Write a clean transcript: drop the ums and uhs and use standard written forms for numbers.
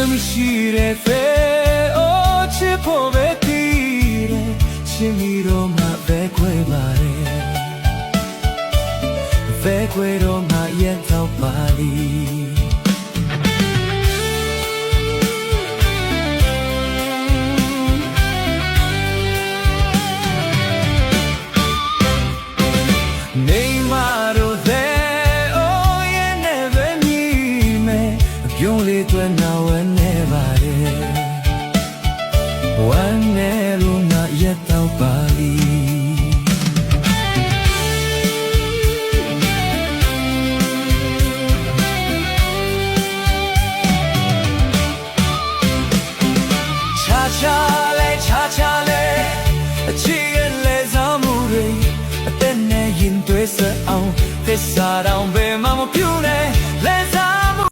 မရှိတဲ့ဖဲအိုးချစ်ဖို့ပဲတည်တယ်ရှင်မီတော့မှပဲခွဲပါတယ်ပဲခွဲတော့မှရဲ့တော့ပါလီနေမာတို့တဲ့အိုးရဲ့နဲ့ပဲမြည်မယ်ပြုံးလေးတွေ့နာဝဲနေပါတယ်ဝမ်းနေလို့ငါရဲ့တော့ပါလီ